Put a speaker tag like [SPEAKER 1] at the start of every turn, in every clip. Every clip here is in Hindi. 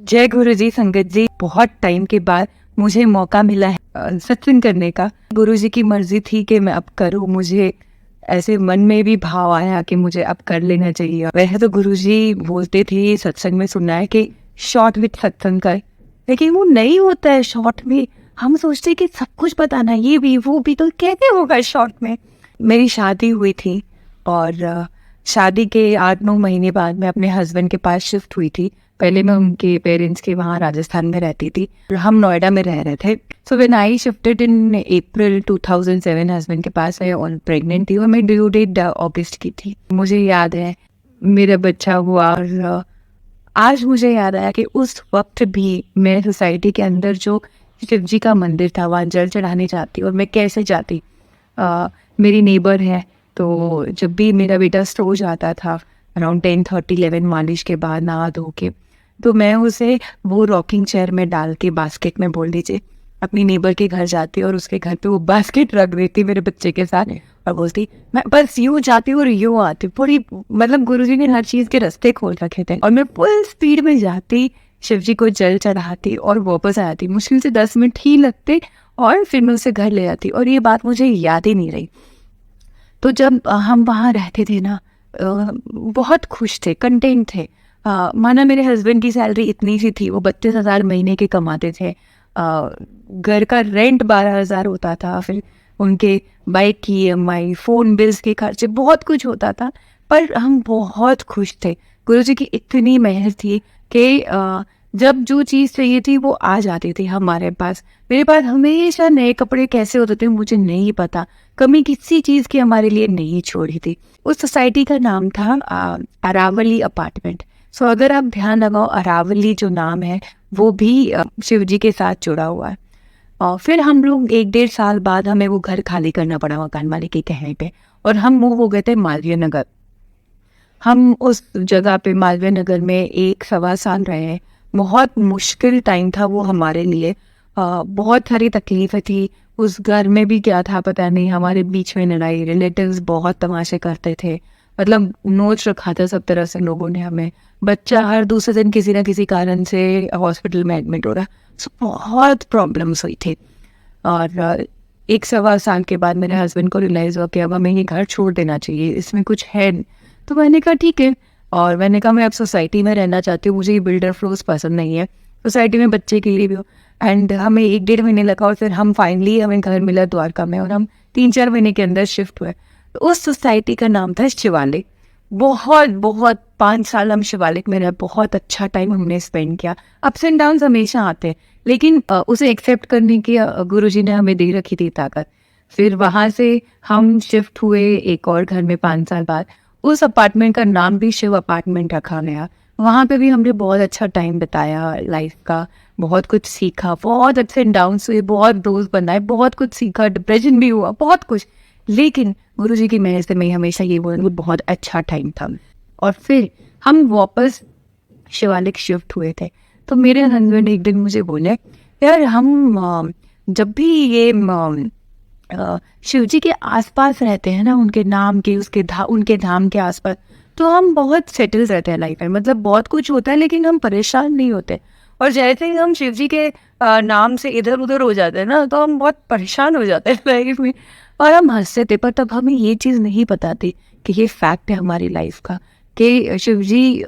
[SPEAKER 1] जय गुरु जी संगत जी। बहुत टाइम के बाद मुझे मौका मिला है सत्संग करने का। गुरु जी की मर्जी थी कि मैं अब करूँ। मुझे ऐसे मन में भी भाव आया कि मुझे अब कर लेना चाहिए। वैसे तो गुरु जी बोलते थे सत्संग में सुनना है कि शॉर्ट विथ सत्संग कर, लेकिन वो नहीं होता है शॉर्ट में। हम सोचते कि सब कुछ बताना, ये भी वो भी, तो कैसे होगा शॉर्ट में। मेरी शादी हुई थी और शादी के 8-9 महीने बाद मैं अपने हस्बैंड के पास शिफ्ट हुई थी। पहले मैं उनके पेरेंट्स के वहाँ राजस्थान में रहती थी, हम नोएडा में रह रहे थे। So when I shifted in April 2007 husband के पास, मैं ऑन प्रेग्नेंट थी और मैं ड्यू डेट अगस्त की थी। मुझे याद है मेरा बच्चा हुआ और आज मुझे याद आया कि उस वक्त भी मैं सोसाइटी के अंदर जो शिव जी का मंदिर था वहाँ जल चढ़ाने जाती और मैं कैसे जाती। मेरी नेबर है, तो जब भी मेरा बेटा सो जाता था अराउंड 10:30-11 मालिश के बाद नहा धो के, तो मैं उसे वो रॉकिंग चेयर में डाल के बास्केट में बोल दीजिए अपनी नेबर के घर जाती और उसके घर पे वो बास्केट रख देती मेरे बच्चे के साथ और बोलती मैं बस यूँ जाती और यूँ आती। पूरी मतलब गुरुजी ने हर चीज़ के रास्ते खोल रखे थे और मैं फुल स्पीड में जाती, शिव जी को जल चढ़ाती और वापस आ जाती। मुश्किल से 10 मिनट ही लगते और फिर मैं उसे घर ले आती और ये बात मुझे याद ही नहीं रही। तो जब हम वहाँ रहते थे ना, बहुत खुश थे, कंटेंट थे। माना मेरे हस्बैंड की सैलरी इतनी सी थी, वो 32,000 महीने के कमाते थे। घर का रेंट 12,000 होता था, फिर उनके बाइक की EMI, फ़ोन बिल्स के खर्चे, बहुत कुछ होता था, पर हम बहुत खुश थे। गुरुजी की इतनी मेहर थी कि जब जो चीज़ चाहिए थी वो आ जाती थी हमारे पास। मेरे पास हमेशा नए कपड़े कैसे होते थे मुझे नहीं पता, कमी किसी चीज़ की हमारे लिए नहीं छोड़ी थी। उस सोसाइटी का नाम था अरावली अपार्टमेंट। सो अगर आप ध्यान लगाओ, अरावली जो नाम है वो भी शिव जी के साथ जुड़ा हुआ है। और फिर हम लोग 1-1.5 साल बाद हमें वो घर खाली करना पड़ा मकान मालिक के कहने पे और हम मूव हो गए थे मालवीय नगर। हम उस जगह पे मालवीय नगर में 1-1.25 साल रहे। बहुत मुश्किल टाइम था वो हमारे लिए। बहुत सारी तकलीफें थी उस घर में भी। क्या था पता नहीं, हमारे बीच में लड़ाई, रिलेटिव्स बहुत तमाशे करते थे, मतलब नोच रखा था सब तरह से लोगों ने हमें। बच्चा हर दूसरे दिन किसी ना किसी कारण से हॉस्पिटल में एडमिट हो रहा। सो बहुत प्रॉब्लम्स हुई थी और 1-1.25 साल के बाद मेरे हस्बैंड को रियलाइज़ हुआ कि अब हमें ये घर छोड़ देना चाहिए, इसमें कुछ है नहीं। तो मैंने कहा ठीक है, और मैंने कहा मैं अब सोसाइटी में रहना चाहती हूँ, मुझे ये बिल्डर फ्लोर्स पसंद नहीं है, सोसाइटी में बच्चे के लिए भी हो। एंड हमें 1-1.5 महीने लगा और फिर हम फाइनली हमें घर मिला द्वारका में और हम 3-4 महीने के अंदर शिफ्ट हुए। तो उस सोसाइटी का नाम था शिवालिक। बहुत बहुत 5 साल हम शिवालिक में रहे, बहुत अच्छा टाइम हमने स्पेंड किया। अप्स एंड डाउन्स हमेशा आते हैं, लेकिन उसे एक्सेप्ट करने की गुरुजी ने हमें दे रखी थी ताकत। फिर वहाँ से हम शिफ्ट हुए एक और घर में 5 साल बाद। उस अपार्टमेंट का नाम भी शिव अपार्टमेंट रखा गया। वहाँ पे भी हमने बहुत अच्छा टाइम बिताया लाइफ का, बहुत कुछ सीखा, बहुत अप्स एंड डाउन्स हुए, बहुत दोस्त बनाए, बहुत कुछ सीखा, डिप्रेशन भी हुआ, बहुत कुछ। लेकिन गुरुजी की मेहर से मैं हमेशा ये बोलूँगी बहुत अच्छा टाइम था। और फिर हम वापस शिवालिक शिफ्ट हुए थे। तो मेरे हस्बैंड एक दिन मुझे बोले यार हम जब भी ये शिव जी के आसपास रहते हैं ना, उनके नाम के उनके धाम के आसपास, तो हम बहुत सेटल रहते हैं लाइफ में, मतलब बहुत कुछ होता है लेकिन हम परेशान नहीं होते। और जैसे ही हम शिव जी के नाम से इधर उधर हो जाते हैं ना, तो हम बहुत परेशान हो जाते हैं लाइफ में और हम हंसते थे। पर तब हमें ये चीज़ नहीं पता थी कि ये फैक्ट है हमारी लाइफ का, कि शिव जी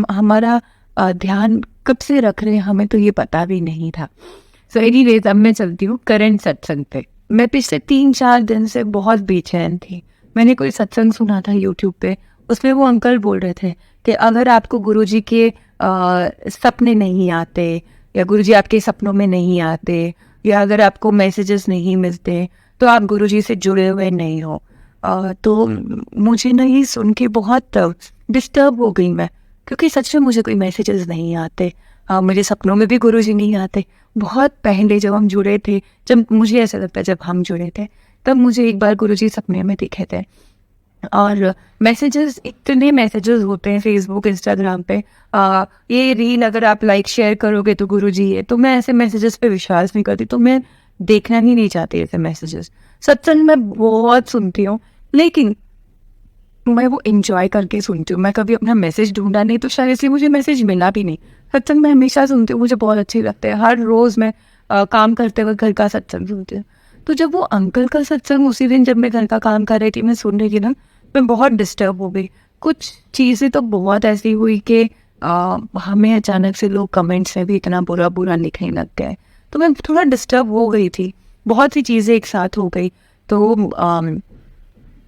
[SPEAKER 1] हमारा ध्यान कब से रख रहे हैं, हमें तो ये पता भी नहीं था। सो एनीवेज, अब मैं चलती हूँ करंट सत्संग पे। मैं पिछले 3-4 दिन से बहुत बेचैन थी। मैंने कोई सत्संग सुना था यूट्यूब पे, उसमें वो अंकल बोल रहे थे कि अगर आपको गुरुजी के सपने नहीं आते या गुरुजी आपके सपनों में नहीं आते या अगर आपको मैसेजेस नहीं मिलते तो आप गुरुजी से जुड़े हुए नहीं हो। तो मुझे ना ये सुन के बहुत डिस्टर्ब हो गई मैं, क्योंकि सच में मुझे कोई मैसेजेस नहीं आते। मेरे सपनों में भी गुरुजी नहीं आते। बहुत पहले जब हम जुड़े थे, जब मुझे ऐसा लगता है जब हम जुड़े थे, तब मुझे एक बार गुरुजी सपने में दिखे थे। और मैसेजेस, इतने मैसेजेस होते हैं फेसबुक इंस्टाग्राम पे, ये रील अगर आप लाइक शेयर करोगे तो गुरुजी है। तो मैं ऐसे मैसेजेस पे विश्वास नहीं करती, तो मैं देखना ही नहीं चाहती ऐसे मैसेजेस। सत्संग मैं बहुत सुनती हूँ, लेकिन मैं वो एंजॉय करके सुनती हूँ। मैं कभी अपना मैसेज ढूँढा नहीं तो शायद इसलिए मुझे मैसेज मिला भी नहीं। सत्संग मैं हमेशा सुनती हूँ, मुझे बहुत अच्छे लगते हैं। हर रोज़ मैं काम करते वक़्त घर का सत्संग सुनती हूँ। तो जब वो अंकल का सत्संग उसी दिन जब मैं घर का काम कर रही थी, मैं सुन रही थी ना, मैं बहुत डिस्टर्ब हो गई। कुछ चीज़ें तो बहुत ऐसी हुई कि हमें अचानक से लोग कमेंट्स में भी इतना बुरा-बुरा लिखने लग गए। तो मैं थोड़ा डिस्टर्ब हो गई थी। बहुत सी चीज़ें एक साथ हो गई। तो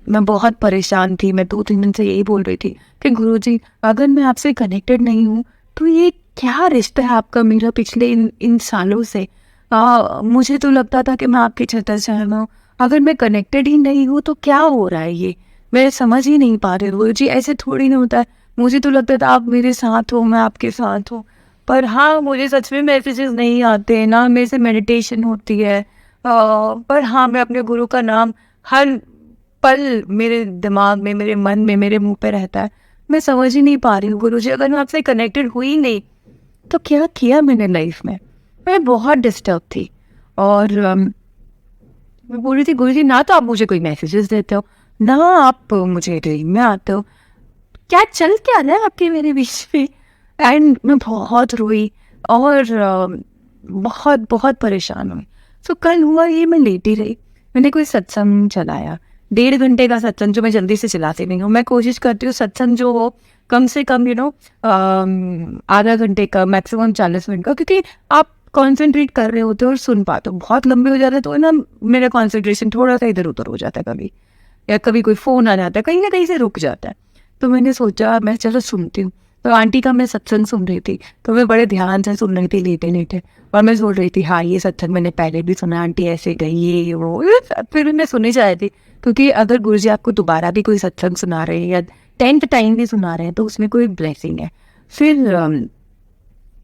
[SPEAKER 1] मैं बहुत परेशान थी। मैं 2-3 दिन से यही बोल रही थी कि गुरुजी, अगर मैं आपसे कनेक्टेड नहीं हूँ तो ये क्या रिश्ता है आपका मेरा पिछले इन सालों से। मुझे तो लगता था कि मैं आपकी छत्रछाया में हूँ। अगर मैं कनेक्टेड ही नहीं हूँ तो क्या हो रहा है ये? मैं समझ ही नहीं पा रही हूँ। गुरुजी, ऐसे थोड़ी ना होता है। मुझे तो लगता था आप मेरे साथ हो, मैं आपके साथ हूँ। पर हाँ, मुझे सच में मैसेजेस नहीं आते, ना मेरे से मेडिटेशन होती है। पर हाँ, मैं अपने गुरु का नाम हर पल मेरे दिमाग में, मेरे मन में, मेरे मुँह पे रहता है। मैं समझ ही नहीं पा रही हूँ गुरुजी, अगर मैं आपसे कनेक्टेड हुई नहीं, तो क्या किया मैंने लाइफ में? मैं बहुत डिस्टर्ब थी। और मैं बोल रही थी, गुरुजी, ना तो आप मुझे कोई मैसेजेस देते हो, ना आप मुझे ड्रीम में आते हो। क्या चल क्या रहा है आपके मेरे बीच में? एंड मैं बहुत रोई और बहुत बहुत परेशान हुई। सो कल हुआ ये, मैं लेटी रही, मैंने कोई सत्संग चलाया, 1.5 घंटे का सत्संग जो मैं जल्दी से चलाती नहीं हूँ। मैं कोशिश करती हूँ सत्संग जो हो कम से कम आधा घंटे का, मैक्सिमम 40 मिनट का, क्योंकि आप कॉन्सेंट्रेट कर रहे होते हो और सुन पाते हो। बहुत लंबे हो जाते हैं तो ना मेरा कॉन्सेंट्रेशन थोड़ा सा इधर उधर हो जाता है कभी, या कभी कोई फ़ोन आ जाता है, कहीं ना कहीं से रुक जाता है। तो मैंने सोचा मैं चलो सुनती हूँ। तो आंटी का मैं सत्संग सुन रही थी, तो मैं बड़े ध्यान से सुन रही थी लेटे लेटे, और मैं सोच रही थी हाँ ये सत्संग मैंने पहले भी सुना, आंटी ऐसे गई ये वो, फिर भी मैं सुनी जा रही थी। क्योंकि अगर गुरुजी आपको दोबारा भी कोई सत्संग सुना रहे हैं या 10th टाइम भी सुना रहे हैं तो उसमें कोई ब्लेसिंग है। फिर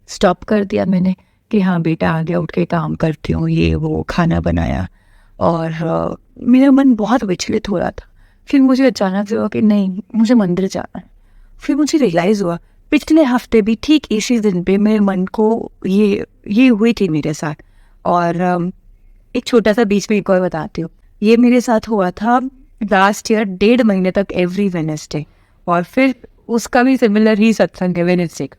[SPEAKER 1] स्टॉप कर दिया मैंने कि हाँ बेटा आ गया, उठ के काम करती हूँ, ये वो खाना बनाया। और मेरा मन बहुत विचलित हो रहा था। फिर मुझे अचानक से हुआ कि नहीं, मुझे मंदिर जाना है। फिर मुझे रियलाइज़ हुआ पिछले हफ्ते भी ठीक इसी दिन पे मेरे मन को ये हुई थी मेरे साथ। और एक छोटा सा बीच में एक और बताती हूँ। ये मेरे साथ हुआ था लास्ट ईयर 1.5 महीने तक एवरी वेडनेसडे, और फिर उसका भी सिमिलर ही सत्संग है वेडनेसडे का।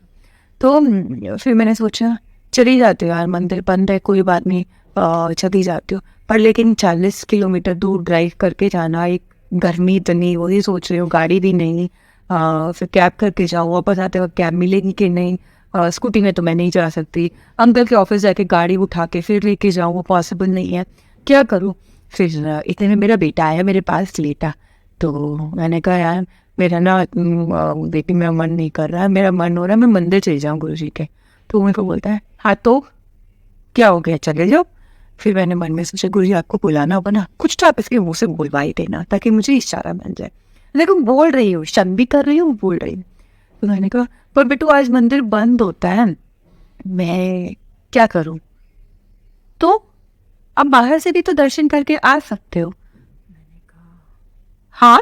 [SPEAKER 1] तो फिर मैंने सोचा चली जाती हूँ यार, मंदिर बंद है कोई बात नहीं, चली जाती हूँ। पर लेकिन 40 किलोमीटर दूर ड्राइव करके जाना, एक गर्मी इतनी, वही सोच रही हूँ, गाड़ी भी नहीं। फिर कैब करके जाऊँ, वापस आते वक्त कैब मिलेगी कि नहीं, स्कूटी में तो मैं नहीं जा सकती। अंकल के ऑफिस जाके गाड़ी उठा के फिर लेके जाऊँ, वो पॉसिबल नहीं है, क्या करूँ। फिर इतने में मेरा बेटा आया मेरे पास लेटा। तो मैंने कहा यार मेरा ना देखिए मेरा मन नहीं कर रहा है, मेरा मन हो रहा है मैं मंदिर चले जाऊँ गुरुजी के। तो मेरे को बोलता है हाँ तो क्या हो गया, चले जाओ। फिर मैंने मन में सोचा गुरुजी आपको बुलाना होगा ना, कुछ तो आप इसके मुँह से बुलवा ही देना ताकि मुझे इशारा मिल जाए। देखो बोल रही हूँ, शक भी कर रही हूँ, बोल रही हूँ। तो मैंने कहा पर बेटू आज मंदिर बंद होता है, मैं क्या करूँ। तो अब बाहर से भी तो दर्शन करके आ सकते हो। हाँ,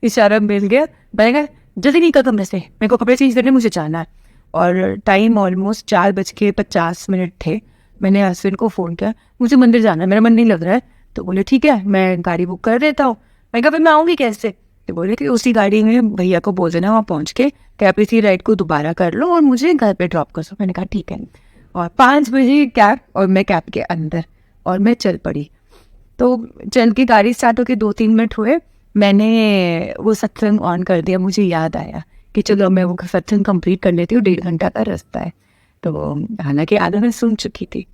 [SPEAKER 1] इशारा मिल गया। मैंने कहा जल्दी निकल कमरे से, मेरे को कपड़े चेंज करने मुझे जाना है। और टाइम ऑलमोस्ट 4:50 थे। मैंने हस्बैंड को फ़ोन किया, मुझे मंदिर जाना है, मेरा मन नहीं लग रहा है। तो बोले ठीक है मैं गाड़ी बुक कर देता हूँ। मैं कहा फिर मैं आऊँगी कैसे। तो बोले कि उसी गाड़ी में भैया को बोल देना, वहाँ पहुँच के कैब इसी राइड को दोबारा कर लो और मुझे घर पे ड्रॉप कर दो। मैंने कहा ठीक है। और 5 बजे कैब, और मैं कैब के अंदर, और मैं चल पड़ी। तो चल के गाड़ी स्टार्ट होके 2-3 मिनट हुए, मैंने वो सत्संग ऑन कर दिया। मुझे याद आया कि चलो मैं वो सत्संग कंप्लीट कर लेती हूँ, 1.5 घंटा का रास्ता है। तो हालांकि आधा मैं सुन चुकी थी।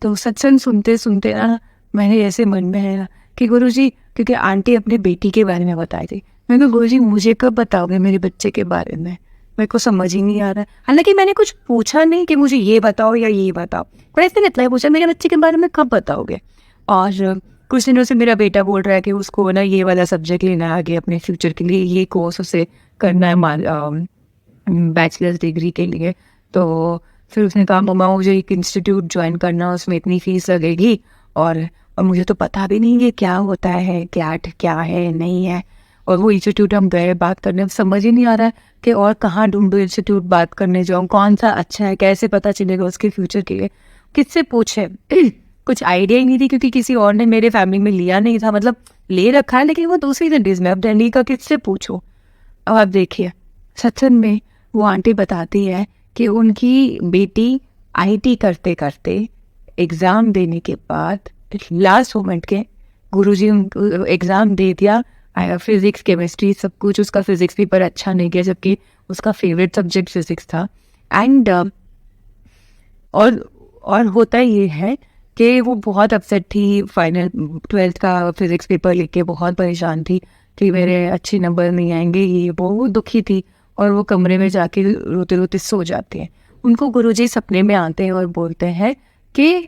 [SPEAKER 1] तो सत्संग सुनते सुनते ना मैंने ऐसे मन में है कि गुरुजी, क्योंकि आंटी अपने बेटी के बारे में बताई थी, मैं कहा गुरुजी मुझे कब बताओगे मेरे बच्चे के बारे में, मेरे को समझ ही नहीं आ रहा है। हालांकि मैंने कुछ पूछा नहीं कि मुझे ये बताओ या ये बताओ, पर ऐसे इतना ही पूछा मेरे बच्चे के बारे में कब बताओगे। और कुछ दिनों से मेरा बेटा बोल रहा है कि उसको ना ये वाला सब्जेक्ट लेना है आगे अपने फ्यूचर के लिए, ये कोर्स उसे करना है बैचलर्स डिग्री के लिए। तो फिर उसने कहा मम्मा मुझे एक इंस्टीट्यूट ज्वाइन करना, उसमें इतनी फीस लगेगी, और मुझे तो पता भी नहीं ये क्या होता है, क्या है नहीं है। और वो इंस्टीट्यूट हम गए बात करने, समझ ही नहीं आ रहा है कि और कहाँ ढूंढूं इंस्टीट्यूट बात करने जाऊँ, कौन सा अच्छा है, कैसे पता चलेगा उसके फ्यूचर के लिए, किससे पूछे। कुछ आइडिया ही नहीं थी, क्योंकि किसी और ने मेरे फैमिली में लिया नहीं था। मतलब ले रखा है, लेकिन वो दूसरी सिटीज में, अब दिल्ली का किससे पूछो। अब आप देखिए सत्संग में वो आंटी बताती है कि उनकी बेटी आईटी करते करते एग्ज़ाम देने के बाद लास्ट मोमेंट के गुरुजी उनको एग्ज़ाम दे दिया, फिज़िक्स केमिस्ट्री सब कुछ, उसका फिज़िक्स पेपर अच्छा नहीं गया जबकि उसका फेवरेट सब्जेक्ट फिज़िक्स था। एंड और होता ये है कि वो बहुत अपसेट थी, फाइनल 12th का फिज़िक्स पेपर लेके बहुत परेशान थी कि मेरे अच्छे नंबर नहीं आएंगे, ये वो दुखी थी, और वो कमरे में जाके रोते रोते सो जाते हैं। उनको गुरुजी सपने में आते हैं और बोलते हैं कि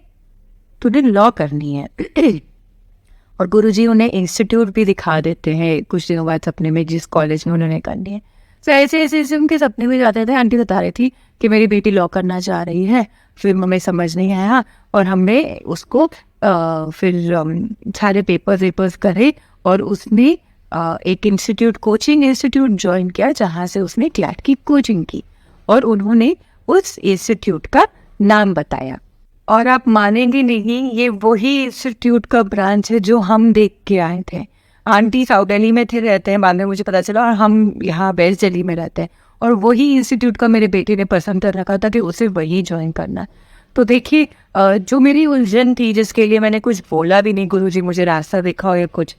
[SPEAKER 1] तूने लॉ करनी है और गुरुजी उन्हें इंस्टीट्यूट भी दिखा देते हैं कुछ दिनों बाद सपने में, जिस कॉलेज में उन्होंने करनी है। तो ऐसे उनके सपने में जाते थे। आंटी बता रही थी कि मेरी बेटी लॉ करना चाह रही है, फिर हमें समझ नहीं आया और हमने उसको फिर सारे पेपर्स करे और उसने एक इंस्टीट्यूट, कोचिंग इंस्टीट्यूट ज्वाइन किया जहाँ से उसने क्लैट की कोचिंग की, और उन्होंने उस इंस्टीट्यूट का नाम बताया। और आप मानेंगे नहीं, ये वही इंस्टीट्यूट का ब्रांच है जो हम देख के आए थे। आंटी साउथ दिल्ली में थे, रहते हैं, बाद में मुझे पता चला, और हम यहाँ वेस्ट दिल्ली में रहते हैं, और वही इंस्टीट्यूट का मेरे बेटे ने पसंद कर रखा था कि उसे वही ज्वाइन करना। तो देखिए जो मेरी उलझन थी, जिसके लिए मैंने कुछ बोला भी नहीं, गुरुजी मुझे रास्ता दिखाओ या कुछ,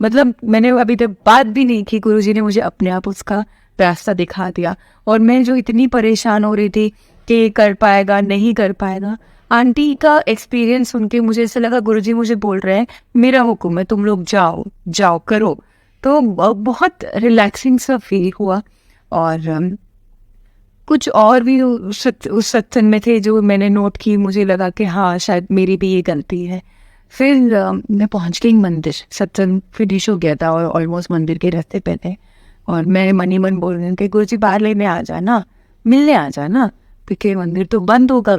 [SPEAKER 1] मतलब मैंने अभी तक बात भी नहीं की, गुरुजी ने मुझे अपने आप उसका रास्ता दिखा दिया। और मैं जो इतनी परेशान हो रही थी कि कर पाएगा नहीं कर पाएगा, आंटी का एक्सपीरियंस सुन के मुझे ऐसा लगा गुरुजी मुझे बोल रहे हैं मेरा हुक्म है, तुम लोग जाओ जाओ करो। तो बहुत रिलैक्सिंग सा फील हुआ। और कुछ और भी उस सत्संग में थे जो मैंने नोट की, मुझे लगा कि हाँ शायद मेरी भी ये गलती है। फिर मैं पहुंच गई मंदिर, सत्संग फिनिश हो गया था और ऑलमोस्ट मंदिर के रास्ते पे थे, और मैं मनी मन बोल रही हूँ कि गुरुजी बाहर लेने आ जाना, मिलने आ जाना, क्योंकि मंदिर तो बंद होगा।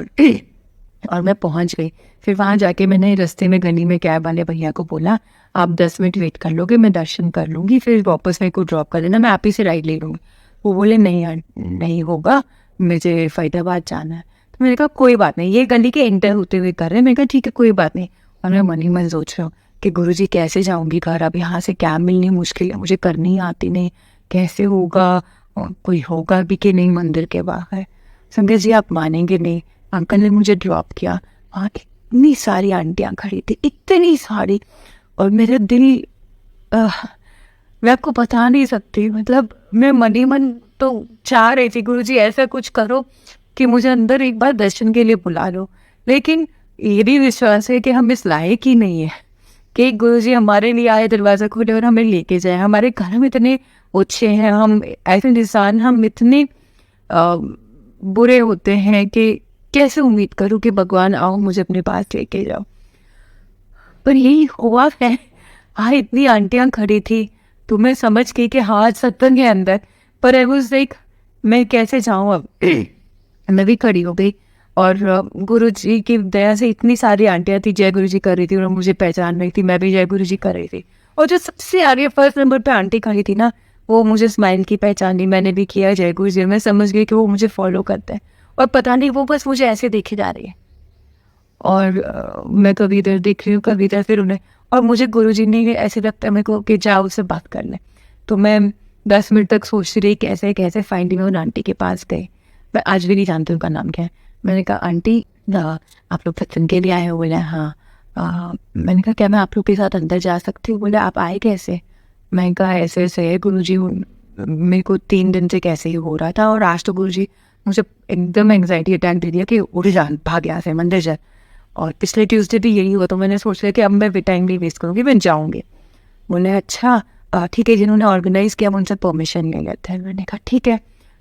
[SPEAKER 1] और मैं पहुंच गई। फिर वहाँ जाके मैंने रास्ते में गली में कैब वाले भैया को बोला आप 10 मिनट वेट कर लोगे, मैं दर्शन कर लूँगी, फिर वापस मेरे को ड्रॉप कर देना, मैं आप ही से राइड ले लूँगी। वो बोले नहीं यार नहीं होगा, मुझे फरीदाबाद जाना है। तो मैंने कहा कोई बात नहीं, ये गली के एंटर होते हुए कर रहे हैं। मैंने कहा ठीक है कोई बात नहीं। और मैं मन ही मन सोच रहा हूँ कि गुरुजी कैसे जाऊँगी घर, अब यहाँ से कैब मिलनी मुश्किल है, मुझे करनी आती नहीं, कैसे होगा, कोई होगा भी कि नहीं मंदिर के बाहर। संजय जी आप मानेंगे नहीं, अंकल ने मुझे ड्रॉप किया, वहाँ इतनी सारी आंटियाँ खड़ी थी, इतनी सारी, और मेरा दिल मैं आपको बता नहीं सकती, मतलब मैं मन ही मन तो चाह रही थी गुरुजी ऐसा कुछ करो कि मुझे अंदर एक बार दर्शन के लिए बुला लो, लेकिन ये भी विश्वास है कि हम इस लायक ही नहीं है कि गुरुजी हमारे लिए आए, दरवाज़ा खोले और हमें लेके जाए। हमारे घर में इतने अच्छे हैं, हम ऐसे इंसान, हम इतने बुरे होते हैं कि कैसे उम्मीद करूँ कि भगवान आओ मुझे अपने पास लेके जाओ। पर यही हुआ है, हाँ इतनी आंटियाँ खड़ी थी तो मैं समझ गई कि हाँ सत्संग है अंदर, पर आई वाज लाइक मैं कैसे जाऊँ अब। मैं भी खड़ी हो गई और गुरुजी की दया से इतनी सारी आंटियाँ थी जय गुरुजी कर रही थी और मुझे पहचान रही थी, मैं भी जय गुरुजी कर रही थी। और जो सबसे आगे फर्स्ट नंबर पे आंटी खड़ी थी ना, वो मुझे स्माइल की पहचान ली, मैंने भी किया जय गुरुजी। मैं समझ गई कि वो मुझे फॉलो करते हैं और पता नहीं वो बस मुझे ऐसे देखे जा रही है, और मैं कभी इधर देख रही हूँ कभी इधर, फिर उन्हें, और मुझे गुरुजी ने ऐसे लगता है मेरे को कि जाओ उससे बात कर ले। तो मैं 10 मिनट तक सोचती रही कैसे कैसे फाइनली मैं उन आंटी के पास गई। मैं आज भी नहीं जानती उनका नाम क्या है। मैंने कहा आंटी आप लोग सत्संग के लिए आए हो? बोले हाँ। मैंने कहा क्या मैं आप लोग के साथ अंदर जा सकती हूँ? बोले आप आए कैसे? मैंने कहा ऐसे ऐसे है गुरुजी, मेरे को 3 दिन से कैसे ही हो रहा था और आज तो गुरुजी मुझे एकदम एंग्जाइटी अटैक दे दिया कि उड़ जा, भाग यहाँ से, मंदिर जा। और पिछले ट्यूसडे भी यही हुआ, तो मैंने सोच लिया कि अब मैं टाइम नहीं वेस्ट करूँगी, मैं जाऊँगी। बोले अच्छा ठीक है, जिन्होंने ऑर्गेनाइज़ किया उनसे परमिशन ले लेते हैं। मैंने कहा ठीक है।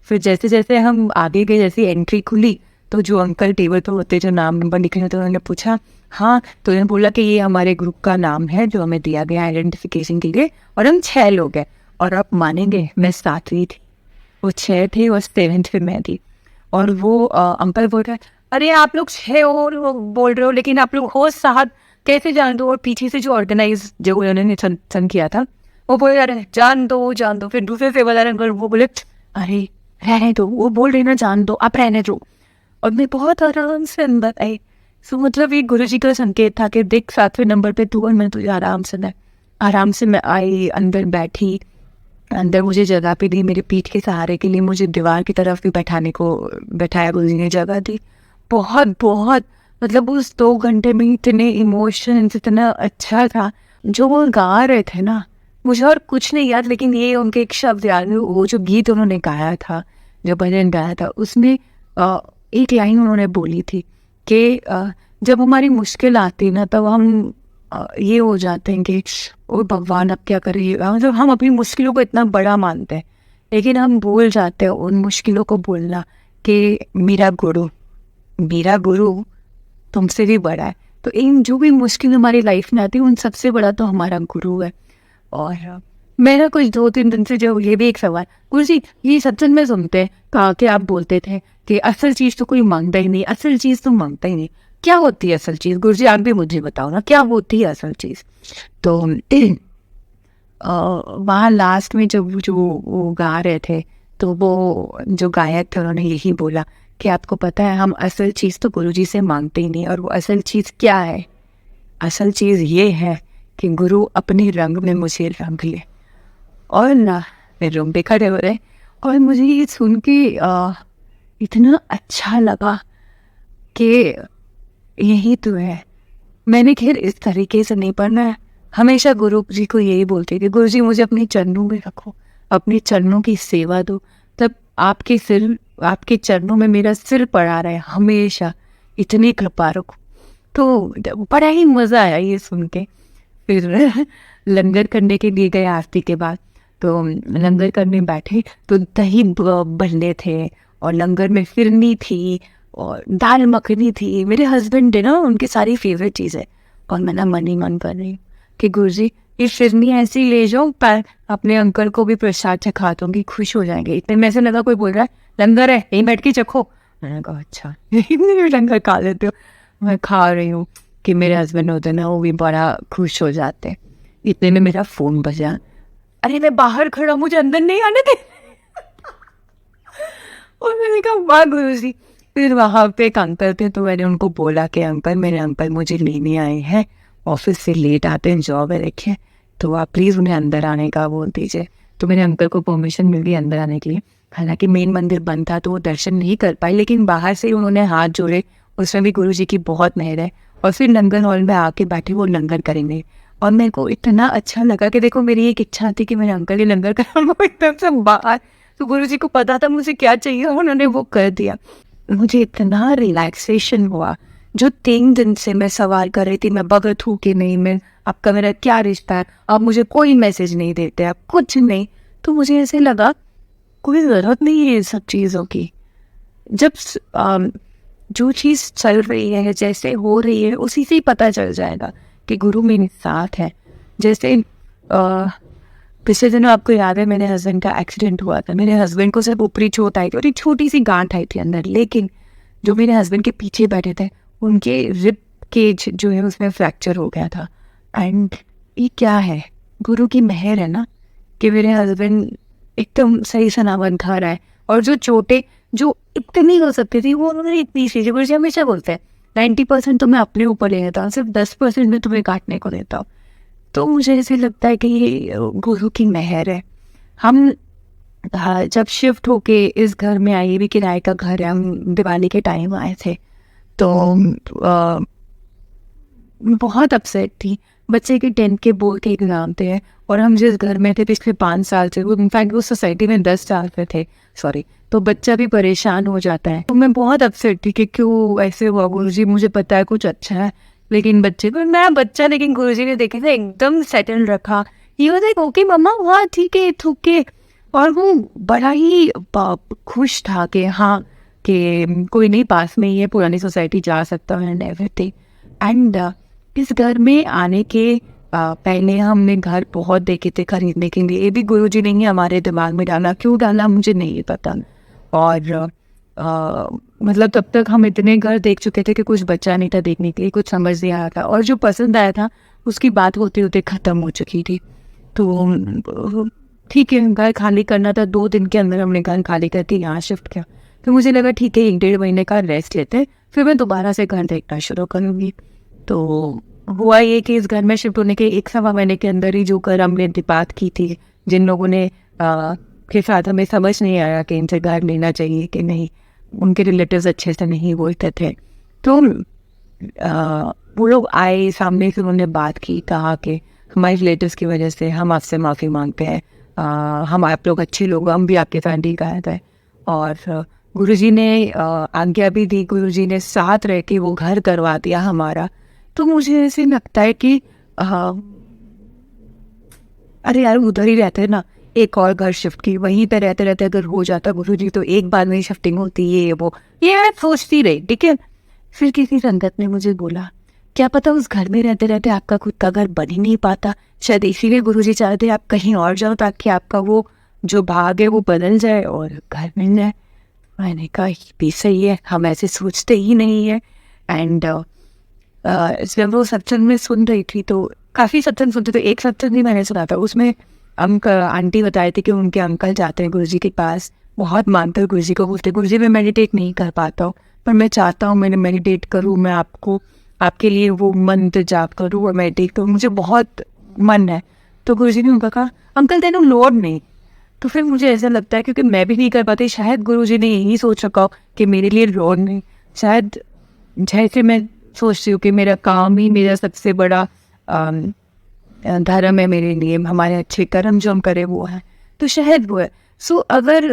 [SPEAKER 1] फिर जैसे जैसे हम आगे गए, जैसी एंट्री खुली तो जो अंकल टेबल पर होते जो नाम नंबर लिखे होते उन्होंने पूछा हाँ, तो उन्होंने बोला कि ये हमारे ग्रुप का नाम है जो हमें दिया गया आइडेंटिफिकेशन के लिए, और हम 6 लोग हैं। और आप मानेंगे मैं 7वीं थी, वो 6 थे और 7th पे मैं थी। और वो अंकल बोल रहे हैं अरे आप लोग 6 और बोल रहे हो लेकिन आप लोग हो 7 कैसे जान दो? और पीछे से जो ऑर्गेनाइज जो उन्होंने सन किया था वो बोले अरे जान दो जान दो। फिर दूसरे सेवादार अंकल वो बोले अरे रहने दो, वो बोल रहे ना जान दो, आप रहने दो। और मैं बहुत आराम से अंदर आई। सो मतलब ये गुरुजी का संकेत था कि देख 7वें नंबर पे तू और मैं तुझे आराम से न। आराम से मैं आई, अंदर बैठी, अंदर मुझे जगह भी दी, मेरे पीठ के सहारे के लिए मुझे दीवार की तरफ भी बैठाया गुरुजी ने, जगह दी। बहुत बहुत मतलब उस 2 घंटे में इतने इमोशंस, इतना अच्छा था जो वो गा रहे थे ना। मुझे और कुछ नहीं याद, लेकिन ये उनके एक शब्द याद है, वो जो गीत उन्होंने गाया था, जो भजन गाया था, उसमें एक लाइन उन्होंने बोली थी कि जब हमारी मुश्किल आती ना, तब हम ये हो जाते हैं कि ओ भगवान अब क्या करिएगा। मतलब हम अपनी मुश्किलों को इतना बड़ा मानते हैं, लेकिन हम भूल जाते हैं उन मुश्किलों को बोलना कि मेरा गुरु तुमसे भी बड़ा है। तो इन जो भी मुश्किल हमारी लाइफ में आती है, उन सबसे बड़ा तो हमारा गुरु है। और मेरा कुछ 2-3 दिन से जो ये भी एक सवाल, गुरु जी ये सत्संग में सुनते हैं कहा कि आप बोलते थे कि असल चीज़ तो कोई मांगता ही नहीं, असल चीज़ तो मांगता ही नहीं। क्या होती है असल चीज़ गुरु जी, आप भी मुझे बताओ ना, क्या होती है असल चीज़? तो वहाँ लास्ट में जब जो वो गा रहे थे, तो वो जो गायक थे उन्होंने यही बोला कि आपको पता है हम असल चीज़ तो गुरु जी से मांगते ही नहीं। और वो असल चीज़ क्या है? असल चीज़ ये है कि गुरु अपने रंग में मुझे रंग ले। और ना मेरे रूम पे खड़े हो रहे, और मुझे ये सुन के इतना अच्छा लगा कि यही तो है। मैंने खैर इस तरीके से नहीं पढ़ना है, हमेशा गुरु जी को यही बोलती थी, गुरु जी मुझे अपने चरणों में रखो, अपने चरणों की सेवा दो। तब आपके चरणों में मेरा सिर पड़ा रहे हमेशा, इतनी कृपा रखो। तो बड़ा ही मज़ा आया ये सुन के। फिर लंगर करने के लिए गए आरती के बाद, तो लंगर करने बैठे तो दही बल्ले थे, और लंगर में फिरनी थी, और दाल मखनी थी। मेरे हस्बैंड है ना, उनकी सारी फेवरेट चीज़ है। और मैं ना मन ही मन कर रही हूँ कि गुरुजी ये फिरनी ऐसी ले जाओ, पर अपने अंकल को भी प्रसाद चखा दूंगी, खुश हो जाएंगे। इतने में से लगा कोई बोल रहा है लंगर है यहीं बैठ के चखो। मैंने कहा अच्छा लंगर खा लेते हो। मैं खा रही हूँ कि मेरे हस्बैंड होते ना, वो भी बड़ा खुश हो जाते। इतने में मेरा फ़ोन बजा। अरे मैं बाहर खड़ा, मुझे अंदर नहीं आने दे। और मैंने कहा वाह गुरुजी। फिर वहाँ पे एक अंकल थे, तो मैंने उनको बोला कि अंकल मेरे अंकल मुझे लेने आए हैं, ऑफिस से लेट आते हैं, जॉब है देखिए, तो आप प्लीज़ उन्हें अंदर आने का बोल दीजिए। तो मेरे अंकल को परमिशन मिल गई अंदर आने के लिए। हालांकि मेन मंदिर बंद था तो वो दर्शन नहीं कर पाए, लेकिन बाहर से उन्होंने हाथ जोड़े, उसमें भी गुरुजी की बहुत मेहर है। और फिर लंगर हॉल में आके बैठे, वो लंगर करेंगे। और मेरे को इतना अच्छा लगा कि देखो मेरी एक इच्छा थी कि मेरे अंकल ही लंगर कराऊँ एकदम से बाहर। तो गुरुजी को पता था मुझे क्या चाहिए, और उन्होंने वो कर दिया। मुझे इतना रिलैक्सेशन हुआ। जो 3 दिन से मैं सवाल कर रही थी, मैं भगत हूँ कि नहीं, मैं आपका मेरा क्या रिश्ता है, आप मुझे कोई मैसेज नहीं देते, आप कुछ नहीं, तो मुझे ऐसे लगा कोई ज़रूरत नहीं है इन सब चीज़ों की। जब जो चीज़ चल रही है, जैसे हो रही है, उसी से ही पता चल जाएगा कि गुरु मेरे साथ है। जैसे पिछले दिनों आपको याद है मेरे हस्बैंड का एक्सीडेंट हुआ था। मेरे हस्बैंड को सिर्फ ऊपरी चोट आई थी और एक छोटी सी गांठ आई थी अंदर, लेकिन जो मेरे हस्बैंड के पीछे बैठे थे उनके रिब केज जो है उसमें फ्रैक्चर हो गया था। एंड ये क्या है, गुरु की मेहर है ना कि मेरे हस्बैंड एकदम सही सलामत घर आए। और जो चोटें जो इतनी हो सकती थी वो उन्होंने इतनी सी, गुरु जी हमेशा बोलते हैं 90% तो मैं अपने ऊपर ले लेता हूँ, सिर्फ 10% में तुम्हें काटने को देता हूँ। तो मुझे ऐसे लगता है कि ये गुरु की मेहर है। हम जब शिफ्ट होके इस घर में आए, ये भी किराए का घर है, हम दिवाली के टाइम आए थे, तो बहुत अपसेट थी। बच्चे के 10th के बोर्ड के एग्जाम थे, और हम जिस घर में थे पिछले 5 साल से, वो इनफैक्ट वो सोसाइटी में 10 साल पे थे, सॉरी, तो बच्चा भी परेशान हो जाता है। तो मैं बहुत अपसेट थी कि क्यों ऐसे हुआ गुरुजी, मुझे पता है कुछ अच्छा है, लेकिन बच्चे को, मैं बच्चा, लेकिन गुरुजी ने देखे थे एकदम सेटल रखा। ये वाज लाइक ओके मम्मा, हाँ ठीक है, इट्स ओके। और वो बड़ा ही खुश था कि हाँ कि कोई नहीं, पास में ही है, पुरानी सोसाइटी जा सकता है एंड एवरीथिंग। एंड इस घर में आने के पहले हमने घर बहुत देखे थे खरीदने के लिए, ये भी गुरुजी ने ही हमारे दिमाग में डाला, क्यों डाला मुझे नहीं पता। और मतलब तब तक हम इतने घर देख चुके थे कि कुछ बचा नहीं था देखने के लिए, कुछ समझ नहीं आया था, और जो पसंद आया था उसकी बात होते होते ख़त्म हो चुकी थी। तो ठीक है, घर खाली करना था, 2 दिन के अंदर हमने घर खाली करके यहाँ शिफ्ट किया। तो मुझे लगा ठीक है 1-1.5 महीने का रेस्ट लेते हैं, फिर मैं दोबारा से घर देखना शुरू करूँगी। तो हुआ ये कि इस घर में शिफ्ट होने के 1 सवा महीने के अंदर ही जो कर हमने बात की थी, जिन लोगों ने के साथ हमें समझ नहीं आया कि इनसे घर लेना चाहिए कि नहीं, उनके रिलेटिव्स अच्छे से नहीं बोलते थे, तो वो लोग आए सामने, फिर उन्होंने बात की, कहा कि हमारे रिलेटिव्स की वजह से हम आपसे माफ़ी मांगते हैं, हम आप लोग अच्छे लोग, हम भी आपके साथ ठीक आए थे। और गुरुजी ने आज्ञा भी दी, गुरुजी ने साथ रह के वो घर करवा दिया हमारा। तो मुझे ऐसे लगता है कि अरे यार, उधर ही रहते हैं ना, एक और घर शिफ्ट की, वहीं पे रहते रहते अगर हो जाता गुरुजी तो एक बार में शिफ्टिंग होती, ये वो, ये मैं सोचती रही। ठीक है, फिर किसी संगत ने मुझे बोला, क्या पता उस घर में रहते रहते आपका खुद का घर बन ही नहीं पाता, शायद इसीलिए गुरुजी चाहते आप कहीं और जाओ ताकि आपका वो जो भाग है वो बदल जाए और घर मिल जाए। मैंने कहा ये भी सही है, हम ऐसे सोचते ही नहीं है। एंड जब वो सत्संग में सुन रही थी, तो काफ़ी सत्संग सुनते थे, एक सत्संग भी मैंने सुना था, उसमें आंटी बताए थे कि उनके अंकल जाते हैं गुरुजी के पास, बहुत मानते हैं गुरुजी को, बोलते गुरुजी मैं मेडिटेट नहीं कर पाता हूँ, पर मैं चाहता हूँ मैंने मेडिटेट करूँ, मैं आपके लिए वो मंत्र जाप करूँ और मेडिटेट करूँ, मुझे बहुत मन है। तो गुरुजी ने उनका कहा, अंकल तेनू लोड नहीं। तो फिर मुझे ऐसा लगता है क्योंकि मैं भी नहीं कर पाती, शायद गुरुजी ने यही सोच रखा हो कि मेरे लिए लोड नहीं, शायद जैसे मैं सोचती हूँ कि मेरा काम ही मेरा सबसे बड़ा धर्म है मेरे लिए, हमारे अच्छे कर्म जो हम करें वो है, तो शायद वो है। सो अगर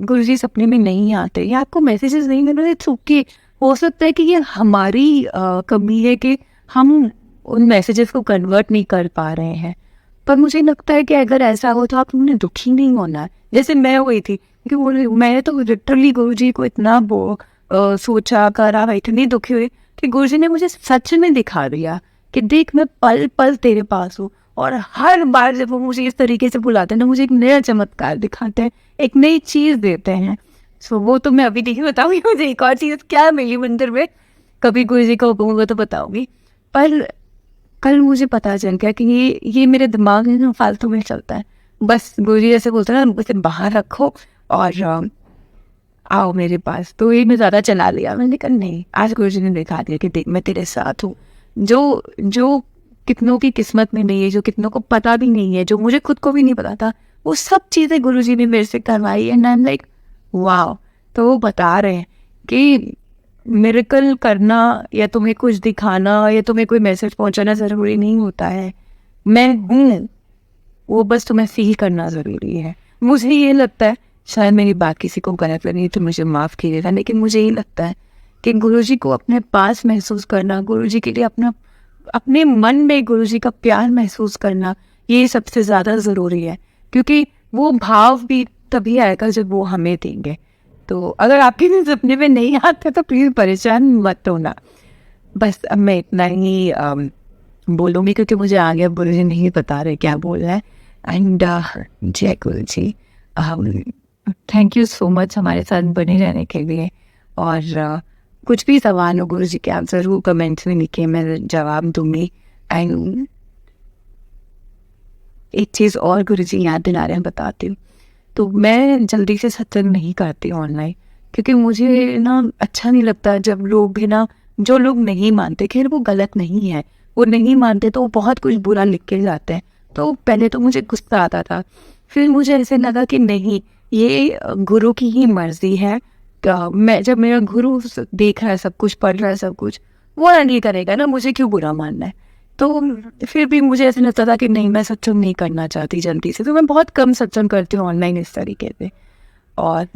[SPEAKER 1] गुरुजी सपने में नहीं आते या आपको मैसेजेस नहीं मिल रहे, इट्स ओके। हो सकता है कि ये हमारी कमी है कि हम उन मैसेजेस को कन्वर्ट नहीं कर पा रहे हैं। पर मुझे लगता है कि अगर ऐसा हो तो आप उन्हें दुखी नहीं होना है, जैसे मैं हुई थी, क्योंकि मैं तो लिटरली गुरुजी को इतना सोचा करा, इतनी दुखी हुई कि गुरुजी ने मुझे सच में दिखा दिया कि देख मैं पल पल तेरे पास हूँ। और हर बार जब वो मुझे इस तरीके से बुलाते हैं ना, मुझे एक नया चमत्कार दिखाते हैं, एक नई चीज़ देते हैं। सो वो तो मैं अभी नहीं बताऊँगी, मुझे एक और चीज़ क्या मिली मंदिर में, कभी गुरुजी का हुक्म होगा तो बताऊँगी। पर कल मुझे पता चल गया कि ये मेरे दिमाग में ना फालतू में चलता है, बस गुरुजी ऐसे बोलते हैं ना, उसे बाहर रखो और आओ मेरे पास, तो ये मैं ज़्यादा चला लिया। मैंने कहा नहीं, आज गुरुजी ने दिखा दिया कि देख मैं तेरे साथ हूँ। जो कितनों की किस्मत में नहीं है, जो कितनों को पता भी नहीं है, जो मुझे खुद को भी नहीं पता था, वो सब चीज़ें गुरुजी ने मेरे से करवाई। And I am like wow. तो वो बता रहे हैं कि मिरेकल करना या तुम्हें कुछ दिखाना या तुम्हें कोई मैसेज पहुंचाना ज़रूरी नहीं होता है, मैं हूँ, वो बस तुम्हें फील करना ज़रूरी है। मुझे ये लगता है, शायद मेरी बात किसी को गलत लगी तो मुझे माफ़ कीजिएगा, लेकिन मुझे ये लगता है कि गुरुजी को अपने पास महसूस करना, गुरुजी के लिए अपने मन में गुरुजी का प्यार महसूस करना, ये सबसे ज़्यादा ज़रूरी है, क्योंकि वो भाव भी तभी आएगा जब वो हमें देंगे। तो अगर आपके भी सपने में नहीं आते तो प्लीज़ परेशान मत होना। बस अब मैं इतना ही बोलूँगी, क्योंकि मुझे आगे अब गुरुजी नहीं बता रहे क्या बोल रहे हैं। एंड जय गुरुजी, थैंक यू सो मच हमारे साथ बने रहने के लिए। और कुछ भी सवाल हो गुरुजी के, आप ज़रूर कमेंट्स में लिखिए, मैं जवाब दूँगी। एंड एक चीज़ और गुरुजी याद दिला रहे हैं, बताती हूँ। तो मैं जल्दी से सत्संग नहीं करती ऑनलाइन, क्योंकि मुझे ना अच्छा नहीं लगता जब लोग भी ना, जो लोग नहीं मानते, खैर वो गलत नहीं है, वो नहीं मानते तो वो बहुत कुछ बुरा लिख के जाते हैं। तो पहले तो मुझे गुस्सा आता था, फिर मुझे ऐसे लगा कि नहीं, ये गुरु की ही मर्जी है। मैं जब मेरा गुरु देख रहा है सब कुछ, पढ़ रहा है सब कुछ, वो नहीं करेगा ना, मुझे क्यों बुरा मानना है। तो फिर भी मुझे ऐसे लगता था कि नहीं, मैं सत्संग नहीं करना चाहती जल्दी से, तो मैं बहुत कम सत्संग करती हूँ ऑनलाइन इस तरीके से। और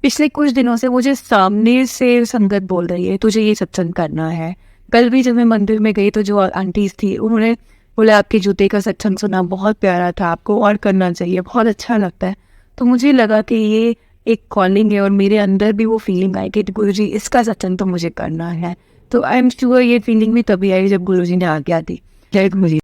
[SPEAKER 1] पिछले कुछ दिनों से मुझे सामने से संगत बोल रही है तुझे ये सत्संग करना है। कल भी जब मैं मंदिर में गई तो जो आंटीज थी उन्होंने बोला आपके जूते का सत्संग सुना, बहुत प्यारा था, आपको और करना चाहिए, बहुत अच्छा लगता है। तो मुझे लगा कि ये एक कॉलिंग है और मेरे अंदर भी वो फीलिंग आई कि गुरुजी इसका सत्संग तो मुझे करना है। तो आई एम श्योर ये फीलिंग भी तभी आई जब गुरुजी ने आज्ञा दी। जय गुरुजी।